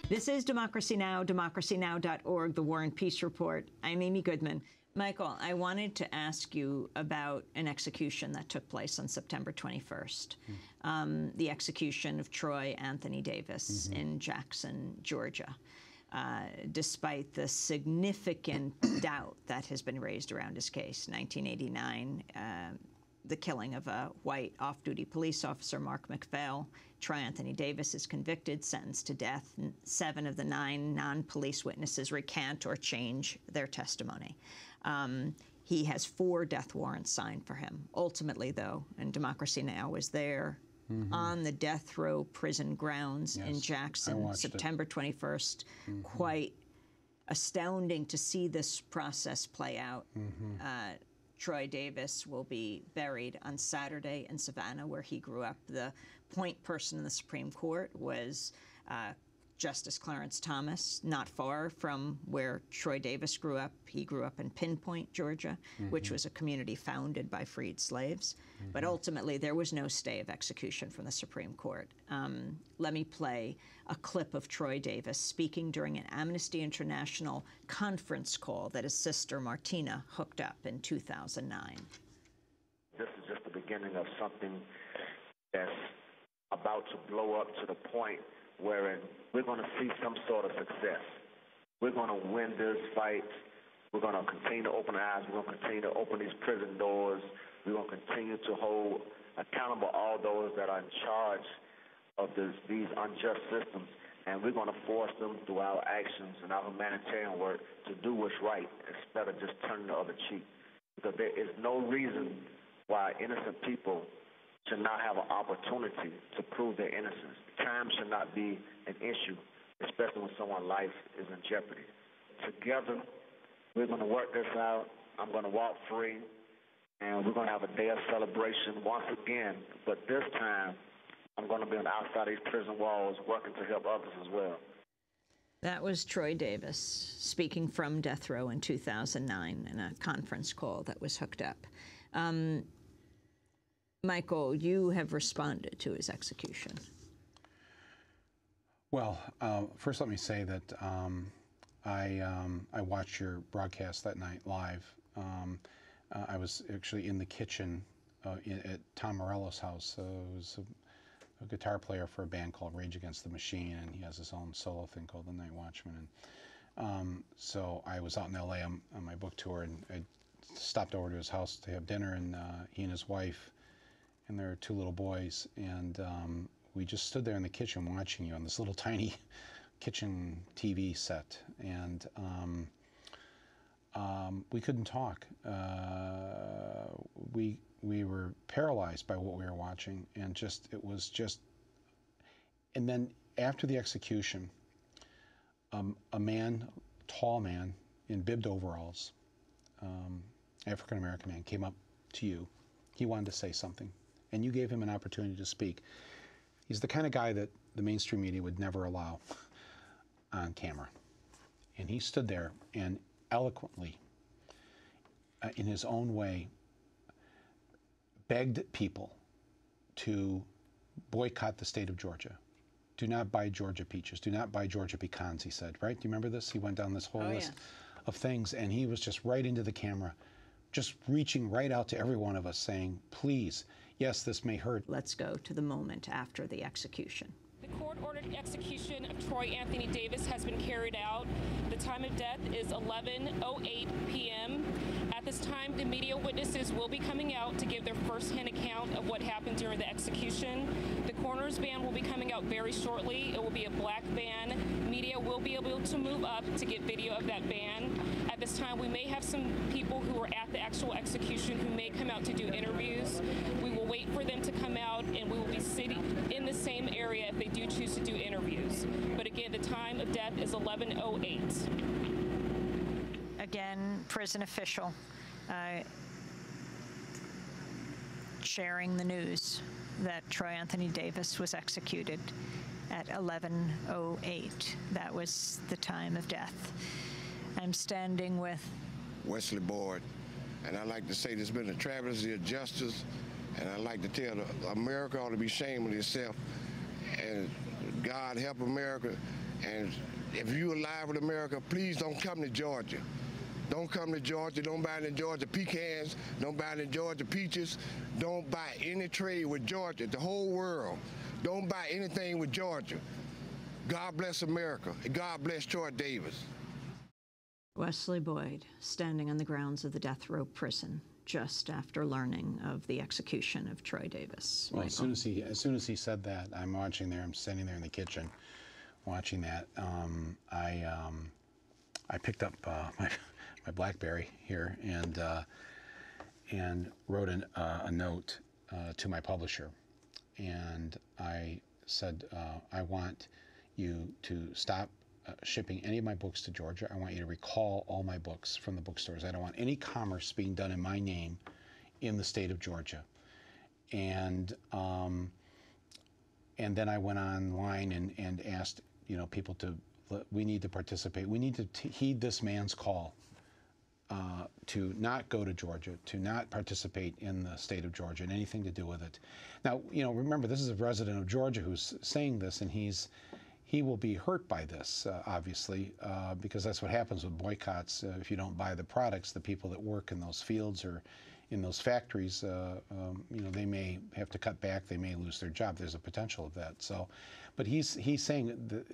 This is Democracy Now!, democracynow.org, The War and Peace Report. I'm Amy Goodman. Michael, I wanted to ask you about an execution that took place on September 21st, the execution of Troy Anthony Davis in Jackson, Georgia. Despite the significant doubt that has been raised around his case, 1989, the killing of a white off-duty police officer, Mark McPhail. Troy Anthony Davis is convicted, sentenced to death. 7 of the 9 non-police witnesses recant or change their testimony. He has 4 death warrants signed for him. Ultimately, though, and Democracy Now! Was there on the death row prison grounds in Jackson, September 21st. Quite astounding to see this process play out. Troy Davis will be buried on Saturday in Savannah, where he grew up. The point person in the Supreme Court was Justice Clarence Thomas, not far from where Troy Davis grew up. He grew up in Pinpoint, Georgia, which was a community founded by freed slaves. But ultimately, there was no stay of execution from the Supreme Court. Let me play a clip of Troy Davis speaking during an Amnesty International conference call that his sister Martina hooked up in 2009. This is just the beginning of something that's about to blow up to the point wherein we're going to see some sort of success. We're going to win this fight. We're going to continue to open our eyes. We're going to continue to open these prison doors. We're going to continue to hold accountable all those that are in charge of these unjust systems. And we're going to force them through our actions and our humanitarian work to do what's right instead of just turning the other cheek. Because there is no reason why innocent people should not have an opportunity to prove their innocence. Time should not be an issue, especially when someone's life is in jeopardy. Together, we're going to work this out. I'm going to walk free, and we're going to have a day of celebration once again. But this time, I'm going to be on the outside of these prison walls working to help others as well. That was Troy Davis speaking from death row in 2009 in a conference call that was hooked up. Michael, you have responded to his execution. Well, first let me say that I watched your broadcast that night live. I was actually in the kitchen at Tom Morello's house. It was a guitar player for a band called Rage Against the Machine, and he has his own solo thing called The Night Watchman. And so I was out in L.A. on my book tour, and I stopped over to his house to have dinner, and he and his wife and their 2 little boys, and we just stood there in the kitchen watching you on this little tiny kitchen TV set, and we couldn't talk. We were paralyzed by what we were watching, and it was just. And then after the execution, a man, tall man in bibbed overalls, African-American man, came up to you. He wanted to say something, and you gave him an opportunity to speak. He's the kind of guy that the mainstream media would never allow on camera. And he stood there and eloquently, in his own way, begged people to boycott the state of Georgia. Do not buy Georgia peaches. Do not buy Georgia pecans, he said, right? Do you remember this? He went down this whole list of things, and he was just right into the camera, just reaching right out to every one of us saying, please, yes, this may hurt. Let's go to the moment after the execution. The court-ordered execution of Troy Anthony Davis has been carried out. The time of death is 11:08 p.m. At this time, the media witnesses will be coming out to give their first-hand account of what happened during the execution. The coroner's van will be coming out very shortly. It will be a black van. Media will be able to move up to get video of that van. At this time, we may have some people who were at the actual execution who may come out to do interviews. We will wait for them to come out, and we will be sitting in the same area if they do choose to do interviews. But again, the time of death is 11:08. Again, prison official sharing the news that Troy Anthony Davis was executed at 11:08. That was the time of death. I'm standing with Wesley Boyd, and I'd like to say there's been a travesty of justice, and I'd like to tell America ought to be ashamed of itself, and God help America And if you're alive in America, please don't come to Georgia. Don't come to Georgia. Don't buy any Georgia pecans. Don't buy any Georgia peaches. Don't buy any trade with Georgia, the whole world. Don't buy anything with Georgia. God bless America. And God bless Troy Davis. Wesley Boyd, standing on the grounds of the death row prison just after learning of the execution of Troy Davis. Well, as soon as he said that, I'm watching there. I'm standing there in the kitchen, watching that. I picked up my BlackBerry here and wrote a note to my publisher, and I said, I want you to stop shipping any of my books to Georgia. I want you to recall all my books from the bookstores. I don't want any commerce being done in my name in the state of Georgia. And then I went online and asked, people we need to participate. We need to heed this man's call to not go to Georgia, to not participate in the state of Georgia and anything to do with it. Now, remember, this is a resident of Georgia who's saying this, and he will be hurt by this, obviously, because that's what happens with boycotts. If you don't buy the products, the people that work in those fields or in those factories, they may have to cut back. They may lose their job. There's a potential of that. So, but he's saying that,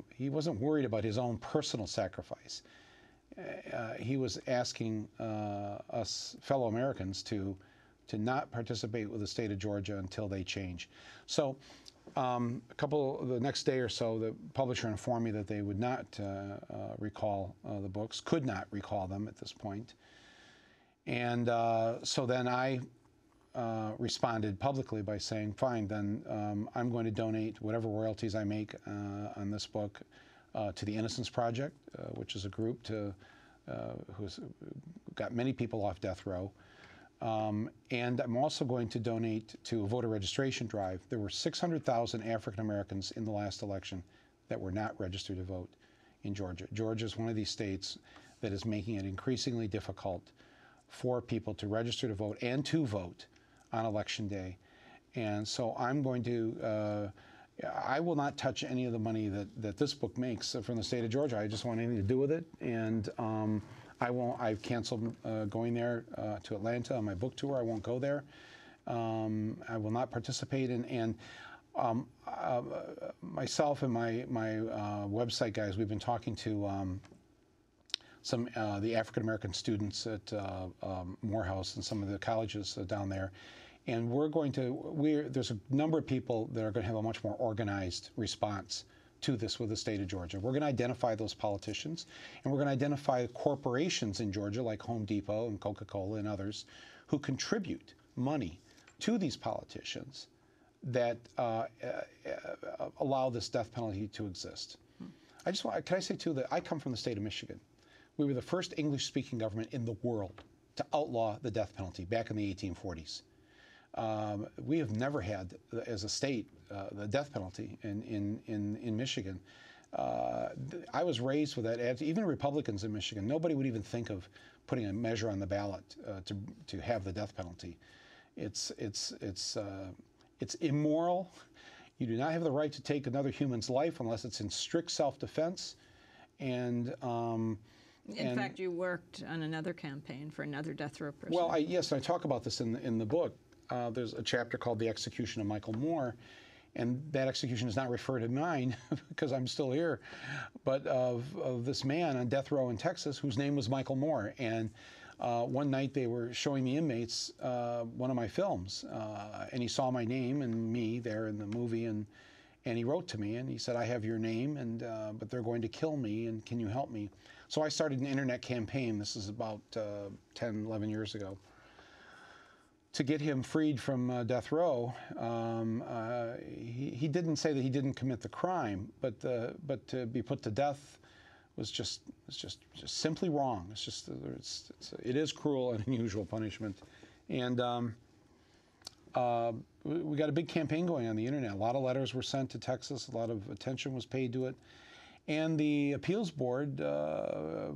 he wasn't worried about his own personal sacrifice. He was asking us fellow Americans to not participate with the state of Georgia until they change. So the next day or so, the publisher informed me that they would not recall the books, could not recall them at this point. And so then I responded publicly by saying, fine, then I'm going to donate whatever royalties I make on this book to the Innocence Project, which is a group who's got many people off death row. And I'm also going to donate to a voter registration drive. There were 600,000 African Americans in the last election that were not registered to vote in Georgia. Georgia is one of these states that is making it increasingly difficult for people to register to vote and to vote on Election Day. And so I'm going to, I will not touch any of the money that this book makes from the state of Georgia. I just want anything to do with it. And I've canceled going there to Atlanta on my book tour. I won't go there. I will not participate in. And myself and my website guys, we've been talking to some the African American students at Morehouse and some of the colleges down there. And there's a number of people that are going to have a much more organized response to this with the state of Georgia. We're going to identify those politicians, and we're going to identify corporations in Georgia like Home Depot and Coca-Cola and others who contribute money to these politicians that allow this death penalty to exist. Can I say too that I come from the state of Michigan. We were the first English-speaking government in the world to outlaw the death penalty back in the 1840s. We have never had, as a state, the death penalty in Michigan. I was raised with that. Even Republicans in Michigan, nobody would even think of putting a measure on the ballot to have the death penalty. It's immoral. You do not have the right to take another human's life unless it's in strict self-defense. And in fact, you worked on another campaign for another death row prisoner. Well, yes, I talk about this in the book. There's a chapter called The Execution of Michael Moore, and that execution is not referred to mine because I'm still here, but of this man on death row in Texas whose name was Michael Moore. And one night they were showing the inmates one of my films, and he saw my name and me there in the movie, and he wrote to me and he said, I have your name, and but they're going to kill me, and can you help me? So I started an internet campaign. This is about 10, 11 years ago, to get him freed from death row. He didn't say that he didn't commit the crime, but to be put to death was just simply wrong. It is cruel and unusual punishment. And we got a big campaign going on the internet. A lot of letters were sent to Texas. A lot of attention was paid to it. And the appeals board, the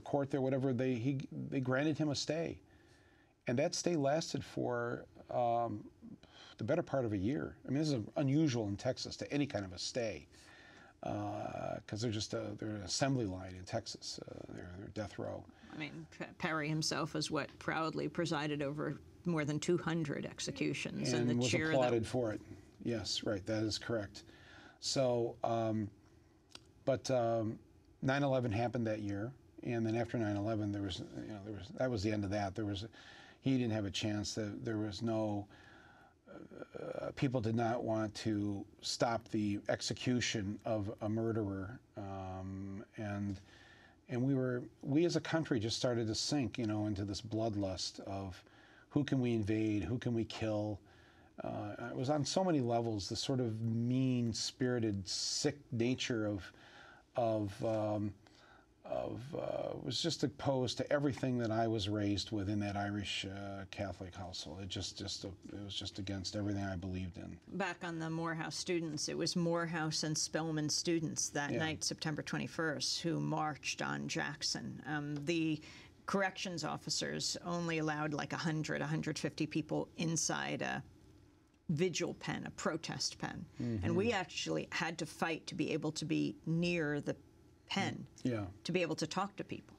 court there, whatever, they granted him a stay. And that stay lasted for the better part of a year. I mean, this is unusual in Texas, to any kind of a stay. because they're an assembly line in Texas. They're death row. I mean, Perry himself is what proudly presided over more than 200 executions, and the was chair applauded for it. Yes, right. That is correct. So, but 9/11 happened that year, and then after 9/11, that was the end of that. He didn't have a chance. There was no. People did not want to stop the execution of a murderer, and we as a country just started to sink, into this bloodlust of who can we invade, who can we kill. It was on so many levels, the sort of mean-spirited, sick nature was just opposed to everything that I was raised with in that Irish Catholic household. It was just against everything I believed in. Back on the Morehouse students, it was Morehouse and Spelman students that night, September 21st, who marched on Jackson. The corrections officers only allowed like 150 people inside a vigil pen, a protest pen. And we actually had to fight to be able to be near the pen, to be able to talk to people.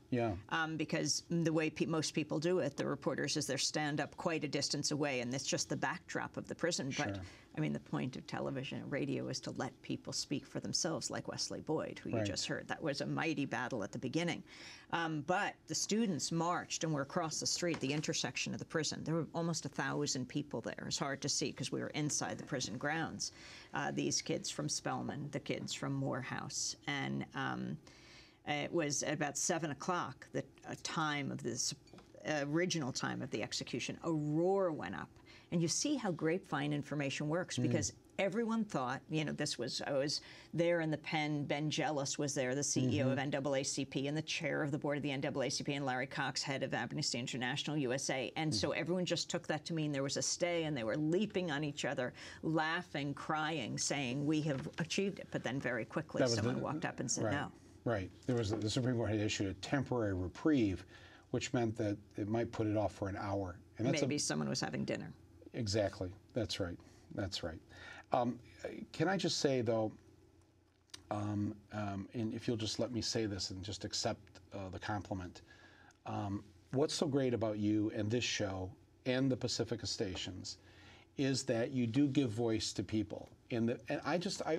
Because the way most people do it, the reporters, is they stand up quite a distance away, and it's just the backdrop of the prison. But I mean, the point of television and radio is to let people speak for themselves, like Wesley Boyd, who you just heard. That was a mighty battle at the beginning. But the students marched and were across the street, the intersection of the prison. There were almost 1,000 people there. It's hard to see because we were inside the prison grounds. These kids from Spelman, the kids from Morehouse, and it was at about 7 o'clock, the time of this original time of the execution. A roar went up, and you see how grapevine information works, because everyone thought, I was there in the pen. Ben Jealous was there, the CEO of NAACP and the chair of the board of the NAACP, and Larry Cox, head of Amnesty International USA. And so everyone just took that to mean there was a stay, and they were leaping on each other, laughing, crying, saying, "We have achieved it." But then very quickly someone walked up and said no. Right. The Supreme Court had issued a temporary reprieve, which meant that it might put it off for an hour. And maybe someone was having dinner. Exactly. That's right. That's right. Can I just say, though, and if you'll just let me say this and just accept the compliment, what's so great about you and this show and the Pacifica stations is that you do give voice to people. And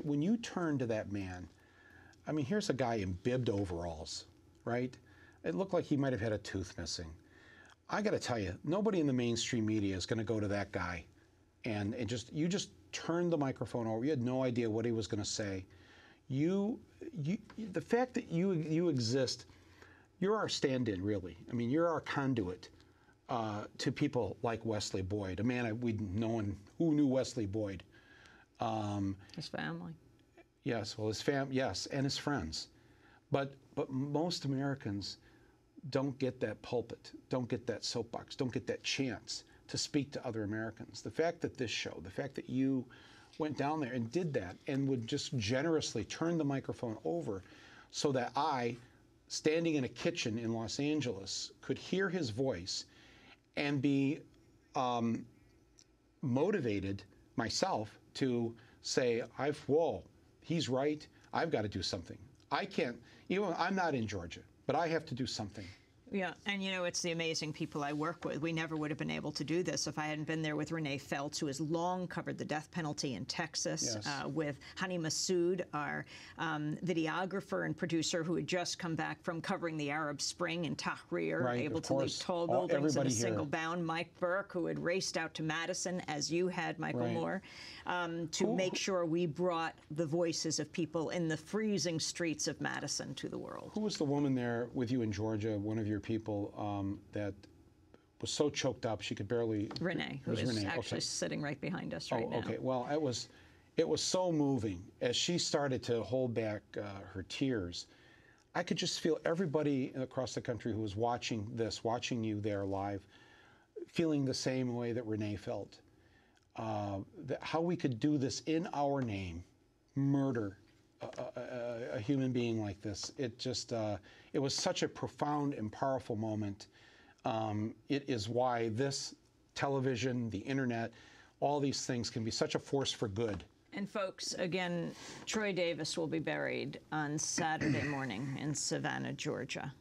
when you turn to that man, I mean, here's a guy in bibbed overalls, right? It looked like he might have had a tooth missing. I got to tell you, nobody in the mainstream media is going to go to that guy and you just turned the microphone over. You had no idea what he was going to say. The fact that you exist, you're our stand-in, really. I mean, you're our conduit to people like Wesley Boyd, a man we'd known. Who knew Wesley Boyd? His family. Yes, well, yes, and his friends. But most Americans don't get that pulpit, don't get that soapbox, don't get that chance to speak to other Americans. The fact that this show, the fact that you went down there and did that and would just generously turn the microphone over so that I, standing in a kitchen in Los Angeles, could hear his voice and be motivated myself to say, whoa, he's right, I've got to do something. I can't, I'm not in Georgia, but I have to do something. Yeah, and it's the amazing people I work with. We never would have been able to do this if I hadn't been there with Renee Feltz, who has long covered the death penalty in Texas, with Hani Massoud, our videographer and producer, who had just come back from covering the Arab Spring in Tahrir, able to leap tall buildings in a single bound. Mike Burke, who had raced out to Madison, as you had, Michael Moore, to make sure we brought the voices of people in the freezing streets of Madison to the world. Who was the woman there with you in Georgia, one of your people that was so choked up she could barely... Renee, who is actually sitting right behind us right now. Okay. Well, it was so moving. As she started to hold back her tears, I could just feel everybody across the country who was watching you there live, feeling the same way that Renee felt. How we could do this in our name, murder a human being like this. It was such a profound and powerful moment. It is why this television, the internet, all these things can be such a force for good. And folks, again, Troy Davis will be buried on Saturday morning in Savannah, Georgia.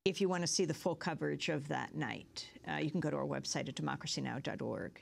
If you want to see the full coverage of that night, you can go to our website at democracynow.org.